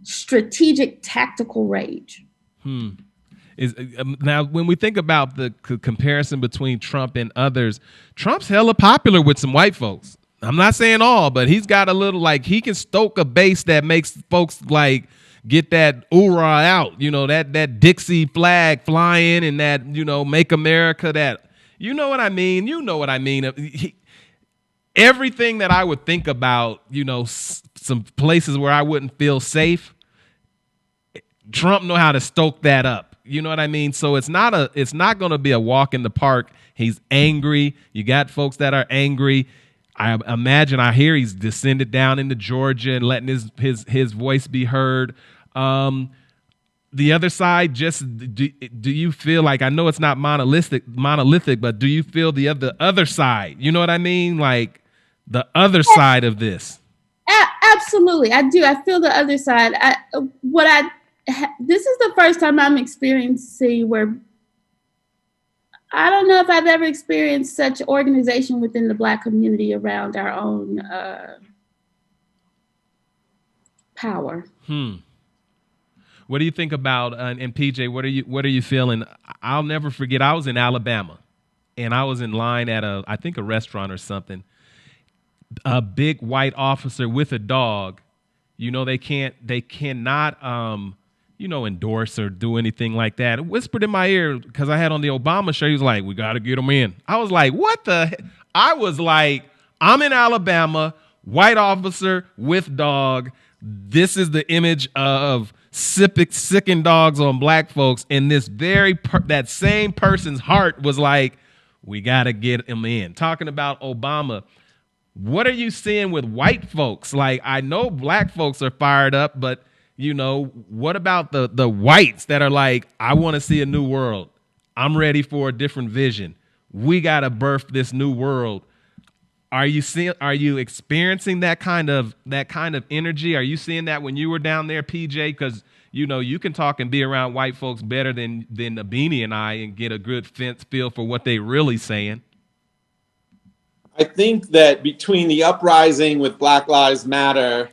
strategic tactical rage. Now, when we think about the comparison between Trump and others, Trump's hella popular with some white folks. I'm not saying all, but he's got a little, like, he can stoke a base that makes folks like get that hoorah out, that Dixie flag flying and that, make America that, what I mean? You know what I mean? Everything that I would think about, some places where I wouldn't feel safe, Trump know how to stoke that up. You know what I mean? So it's not going to be a walk in the park. He's angry. You got folks that are angry. I hear he's descended down into Georgia and letting his voice be heard. The other side, just do you feel like, I know it's not monolithic, but do you feel the other side? You know what I mean? Like the other side of this. Absolutely, I do. I feel the other side. This is the first time I'm experiencing where I don't know if I've ever experienced such organization within the Black community around our own power. What do you think about, and PJ, what are you feeling? I'll never forget, I was in Alabama and I was in line at a restaurant or something. a big white officer with a dog, they cannot, endorse or do anything like that. It whispered in my ear because I had on the Obama show. He was like, "We got to get them in." I was like, "What the?" I was like, "I'm in Alabama, white officer with dog. This is the image of sicking dogs on black folks." And this that same person's heart was like, "We got to get him in." Talking about Obama. What are you seeing with white folks? Like, I know black folks are fired up, but what about the whites that are like, "I want to see a new world. I'm ready for a different vision. We got to birth this new world." Are you experiencing that kind of energy? Are you seeing that when you were down there, PJ? Because you can talk and be around white folks better than Beanie and I, and get a good feel for what they really saying. I think that between the uprising with Black Lives Matter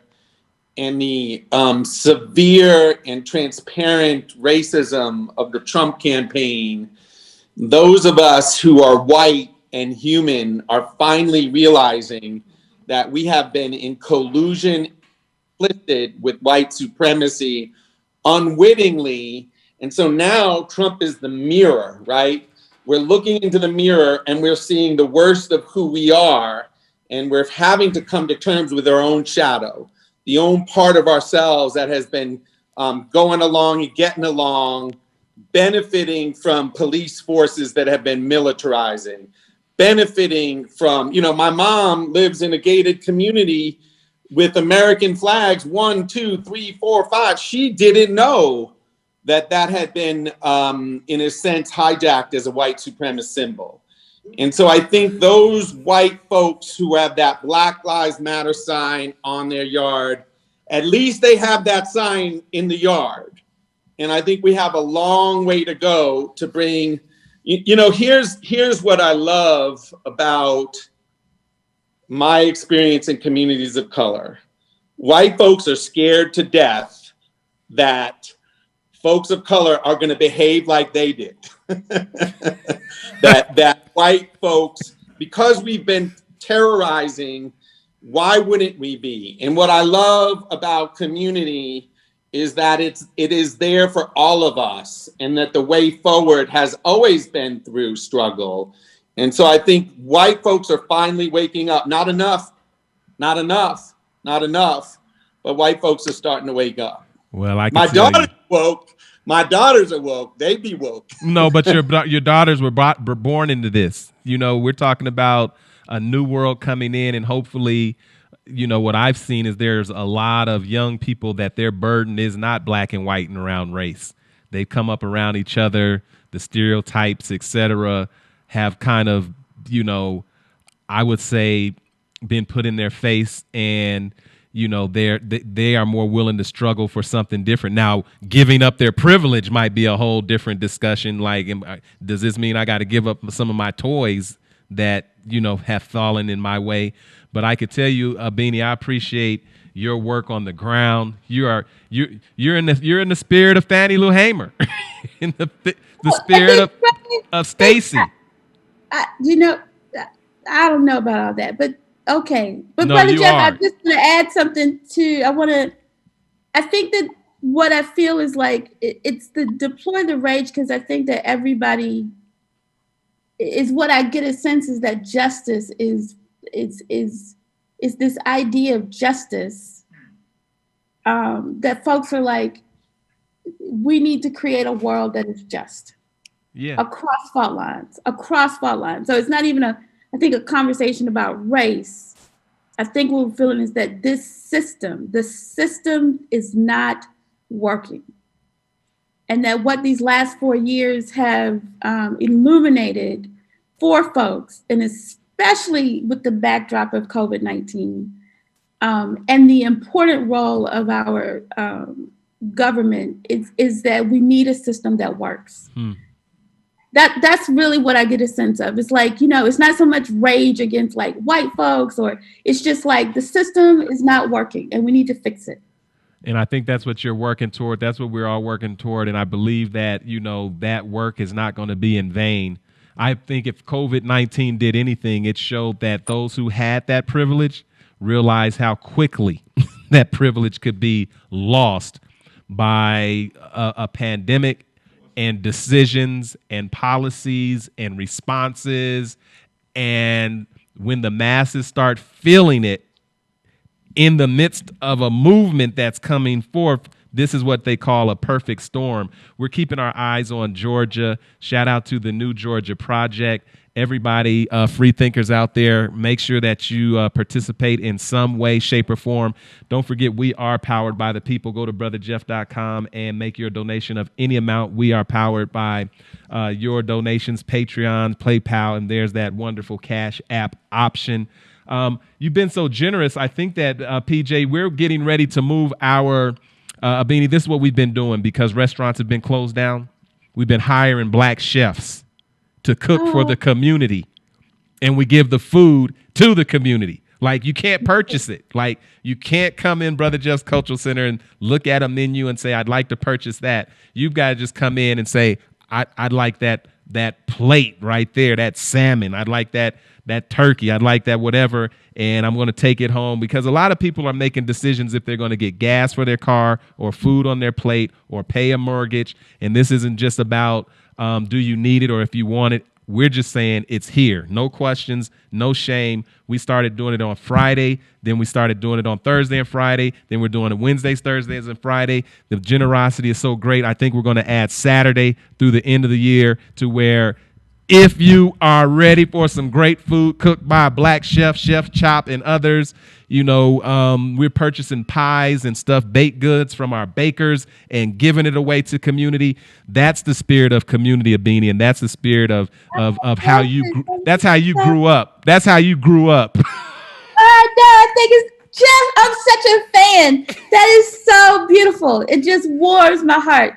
and the severe and transparent racism of the Trump campaign, those of us who are white and human are finally realizing that we have been in collusion, implicit with white supremacy unwittingly. And so now Trump is the mirror, right? We're looking into the mirror and we're seeing the worst of who we are. And we're having to come to terms with our own shadow, the own part of ourselves that has been going along and getting along, benefiting from police forces that have been militarizing, benefiting from, my mom lives in a gated community with American flags, 1, 2, 3, 4, 5. She didn't know that had been, in a sense, hijacked as a white supremacist symbol. And so I think those white folks who have that Black Lives Matter sign on their yard, at least they have that sign in the yard. And I think we have a long way to go to bring, here's what I love about my experience in communities of color. White folks are scared to death that folks of color are going to behave like they did. that white folks, because we've been terrorizing, why wouldn't we be? And what I love about community is that it is there for all of us, and that the way forward has always been through struggle. And so I think white folks are finally waking up. Not enough, but white folks are starting to wake up. Well, my daughters woke. My daughters are woke. They be woke. No, but your daughters were born into this. We're talking about a new world coming in, and hopefully, what I've seen is there's a lot of young people that their burden is not black and white and around race. They come up around each other, the stereotypes, etc., have kind of, I would say, been put in their face, and they are more willing to struggle for something different. Now, giving up their privilege might be a whole different discussion. Like, does this mean I got to give up some of my toys that, have fallen in my way? But I could tell you, Beanie, I appreciate your work on the ground. You're in the spirit of Fannie Lou Hamer, in the spirit of Stacy. I don't know about all that, but okay. But no, Brother Jeff, I'm just going to add something I think that what I feel is like, it's the deploy the rage, because I think that everybody is, what I get a sense is that justice is this idea of justice, that folks are like, we need to create a world that is just. Yeah. Across fault lines. So it's not even I think a conversation about race. I think what we're feeling is that the system is not working. And that what these last 4 years have illuminated for folks, and especially with the backdrop of COVID-19, and the important role of our government is that we need a system that works. That's really what I get a sense of. It's like, it's not so much rage against like white folks, or it's just like the system is not working and we need to fix it. And I think that's what you're working toward. That's what we're all working toward. And I believe that, that work is not going to be in vain. I think if COVID-19 did anything, it showed that those who had that privilege realize how quickly that privilege could be lost by a pandemic and decisions and policies and responses. And when the masses start feeling it in the midst of a movement that's coming forth, this is what they call a perfect storm. We're keeping our eyes on Georgia. Shout out to the New Georgia Project. Everybody, free thinkers out there, make sure that you participate in some way, shape, or form. Don't forget, we are powered by the people. Go to brotherjeff.com and make your donation of any amount. We are powered by your donations, Patreon, PayPal, and there's that wonderful Cash App option. You've been so generous. I think that, PJ, we're getting ready to move our, Abini, this is what we've been doing because restaurants have been closed down. We've been hiring black chefs to cook for the community, and we give the food to the community. Like, you can't purchase it. Like, you can't come in Brother Jeff's Cultural Center and look at a menu and say, I'd like to purchase that. You've got to just come in and say, I'd like that plate right there, that salmon. I'd like that turkey. I'd like that whatever, and I'm going to take it home, because a lot of people are making decisions if they're going to get gas for their car or food on their plate or pay a mortgage. And this isn't just about do you need it or if you want it. We're just saying it's here. No questions, no shame. We started doing it on Friday. Then we started doing it on Thursday and Friday. Then we're doing it Wednesdays, Thursdays, and Friday. The generosity is so great. I think we're going to add Saturday through the end of the year, to where if you are ready for some great food cooked by a black chef, Chef Chop, and others, we're purchasing pies and stuff, baked goods from our bakers, and giving it away to community. That's the spirit of community, Abini, and that's the spirit of how you. That's how you grew up. That's how you grew up. No, I think it's Jeff. I'm such a fan. That is so beautiful. It just warms my heart.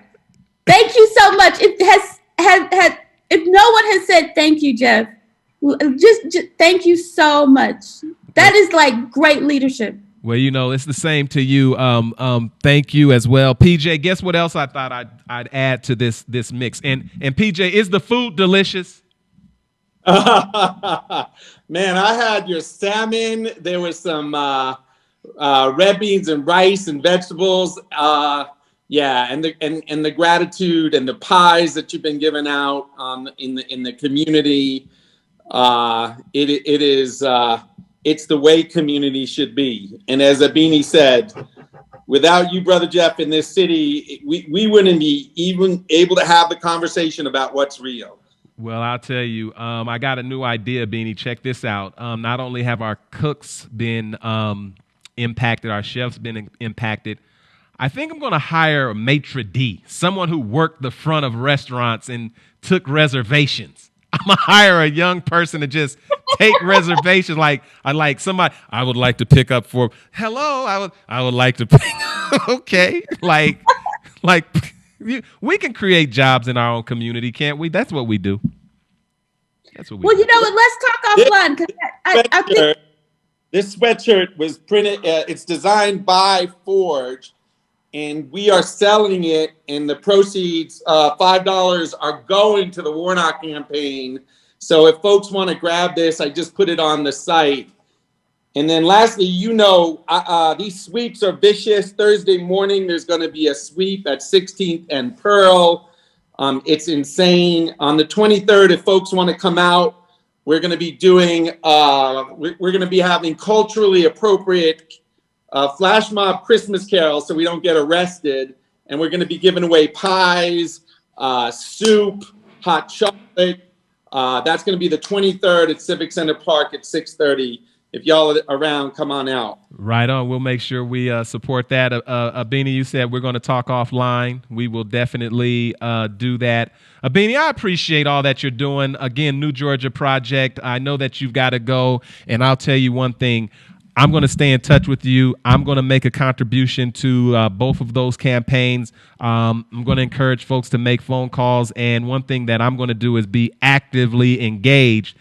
Thank you so much. It has. If no one has said thank you, Jeff, just thank you so much. That is like great leadership. Well, it's the same to you. Thank you as well, PJ. Guess what else I thought I'd add to this mix? And PJ, is the food delicious? Man, I had your salmon. There was some red beans and rice and vegetables. Yeah, and the gratitude and the pies that you've been giving out in the community. It's the way community should be. And as Abini said, without you, Brother Jeff, in this city, we wouldn't be even able to have the conversation about what's real. Well, I'll tell you, I got a new idea, Beanie. Check this out. Not only have our cooks been impacted, our chefs been impacted, I think I'm going to hire a maitre d', someone who worked the front of restaurants and took reservations. I'm going to hire a young person to just take reservations. Like, somebody, I would like to pick up for, hello, I would like to pick, okay. Like we can create jobs in our own community, can't we? That's what we do. That's what we do. Well, you know what? Let's talk offline, because I think this sweatshirt was printed. It's designed by Forge, and we are selling it, and the proceeds, $5, are going to the Warnock campaign. So if folks want to grab this, I just put it on the site. And then lastly, these sweeps are vicious. Thursday morning, there's going to be a sweep at 16th and Pearl. It's insane. On the 23rd, if folks want to come out, we're going to be doing, we're going to be having culturally appropriate flash mob Christmas carols so we don't get arrested. And we're going to be giving away pies, soup, hot chocolate. That's going to be the 23rd at Civic Center Park at 6:30. If y'all are around, come on out. Right on. We'll make sure we support that. Abini, you said we're going to talk offline. We will definitely do that. Abini, I appreciate all that you're doing. Again, New Georgia Project. I know that you've got to go. And I'll tell you one thing. I'm going to stay in touch with you. I'm going to make a contribution to both of those campaigns. I'm going to encourage folks to make phone calls. And one thing that I'm going to do is be actively engaged.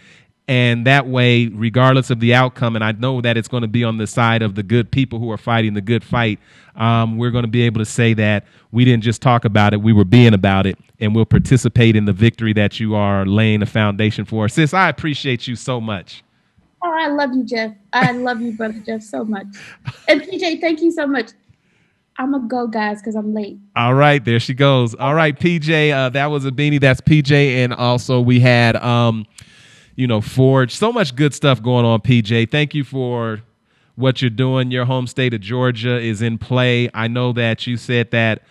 And that way, regardless of the outcome, and I know that it's going to be on the side of the good people who are fighting the good fight, we're going to be able to say that we didn't just talk about it, we were being about it, and we'll participate in the victory that you are laying the foundation for. Sis, I appreciate you so much. Oh, I love you, Jeff. I love you, brother Jeff, so much. And PJ, thank you so much. I'm going to go, guys, because I'm late. All right, there she goes. All right, PJ, that was a beanie. That's PJ. And also we had, Forge. So much good stuff going on, PJ. Thank you for what you're doing. Your home state of Georgia is in play. I know that you said that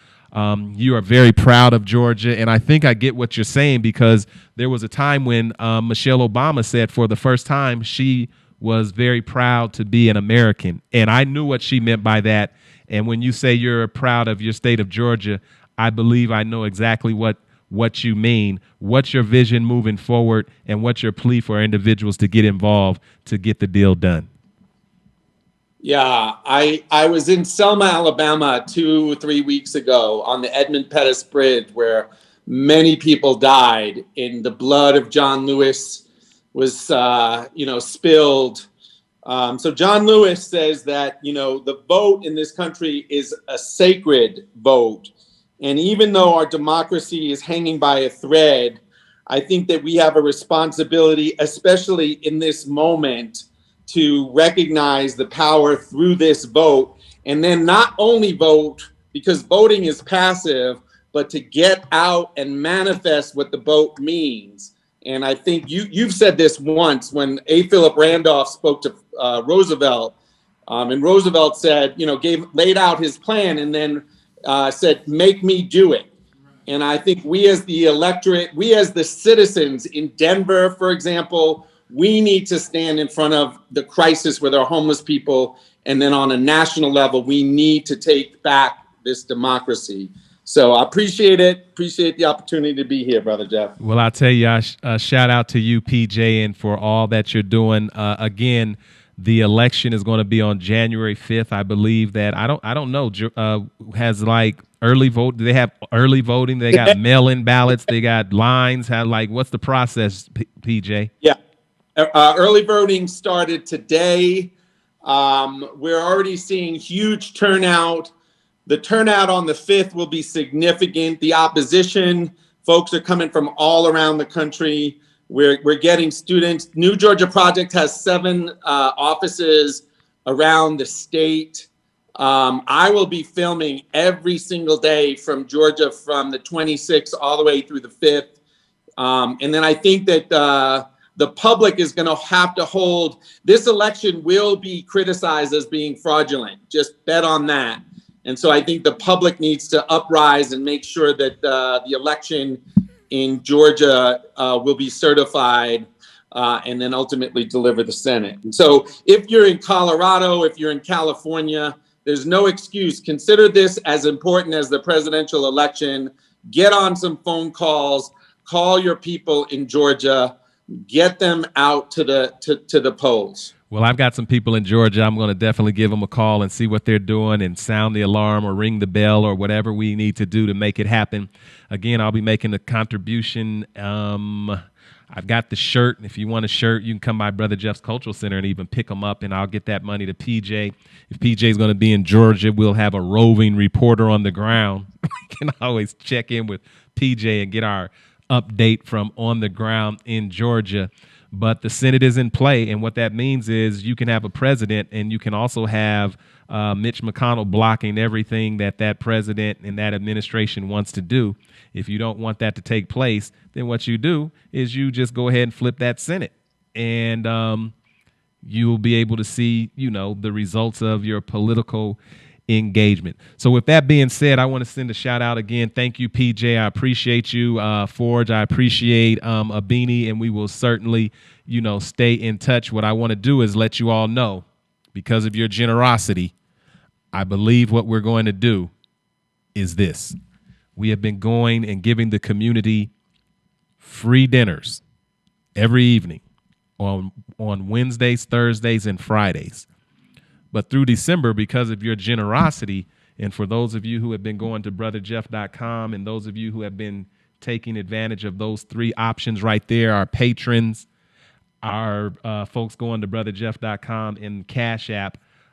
you are very proud of Georgia, and I think I get what you're saying, because there was a time when Michelle Obama said for the first time she was very proud to be an American, and I knew what she meant by that. And when you say you're proud of your state of Georgia, I believe I know exactly what you mean. What's your vision moving forward, and what's your plea for individuals to get involved to get the deal done? Yeah, I was in Selma, Alabama 2 or 3 weeks ago on the Edmund Pettus Bridge, where many people died, and the blood of John Lewis was spilled. So John Lewis says that the vote in this country is a sacred vote, and even though our democracy is hanging by a thread, I think that we have a responsibility, especially in this moment, to recognize the power through this vote, and then not only vote, because voting is passive, but to get out and manifest what the vote means. And I think you've said this once when A. Philip Randolph spoke to Roosevelt, and Roosevelt said, laid out his plan, and then said, "Make me do it." And I think we as the electorate, we as the citizens in Denver, for example, we need to stand in front of the crisis with our homeless people. And then on a national level, we need to take back this democracy. So I appreciate it. Appreciate the opportunity to be here, Brother Jeff. Well, I'll tell you, shout out to you, PJ, and for all that you're doing. Again, the election is going to be on January 5th. I believe that. I don't know. Has like early vote? Do they have early voting? They got mail-in ballots. They got lines. What's the process, PJ? Yeah. Early voting started today. We're already seeing huge turnout. The turnout on the 5th will be significant. The opposition folks are coming from all around the country. We're getting students. New Georgia Project has 7 offices around the state. I will be filming every single day from Georgia from the 26th all the way through the 5th. And then I think that the public is going to have to hold. This election will be criticized as being fraudulent. Just bet on that. And so I think the public needs to uprise and make sure that the election in Georgia will be certified and then ultimately deliver the Senate. And so if you're in Colorado, if you're in California, there's no excuse. Consider this as important as the presidential election. Get on some phone calls, call your people in Georgia, get them out to the polls. Well, I've got some people in Georgia. I'm going to definitely give them a call and see what they're doing and sound the alarm or ring the bell or whatever we need to do to make it happen. Again, I'll be making a contribution. I've got the shirt. If you want a shirt, you can come by Brother Jeff's Cultural Center and even pick them up, and I'll get that money to PJ. If PJ is going to be in Georgia, we'll have a roving reporter on the ground. We can always check in with PJ and get our update from on the ground in Georgia. But the Senate is in play, and what that means is you can have a president, and you can also have Mitch McConnell blocking everything that president and that administration wants to do. If you don't want that to take place, then what you do is you just go ahead and flip that Senate, and you'll be able to see, the results of your political engagement. So with that being said, I want to send a shout out again. Thank you, PJ. I appreciate you, Forge. I appreciate Abini, and we will certainly, stay in touch. What I want to do is let you all know, because of your generosity, I believe what we're going to do is this. We have been going and giving the community free dinners every evening on Wednesdays, Thursdays, and Fridays. But through December, because of your generosity, and for those of you who have been going to brotherjeff.com, and those of you who have been taking advantage of those 3 options right there, our patrons, our folks going to brotherjeff.com and Cash App,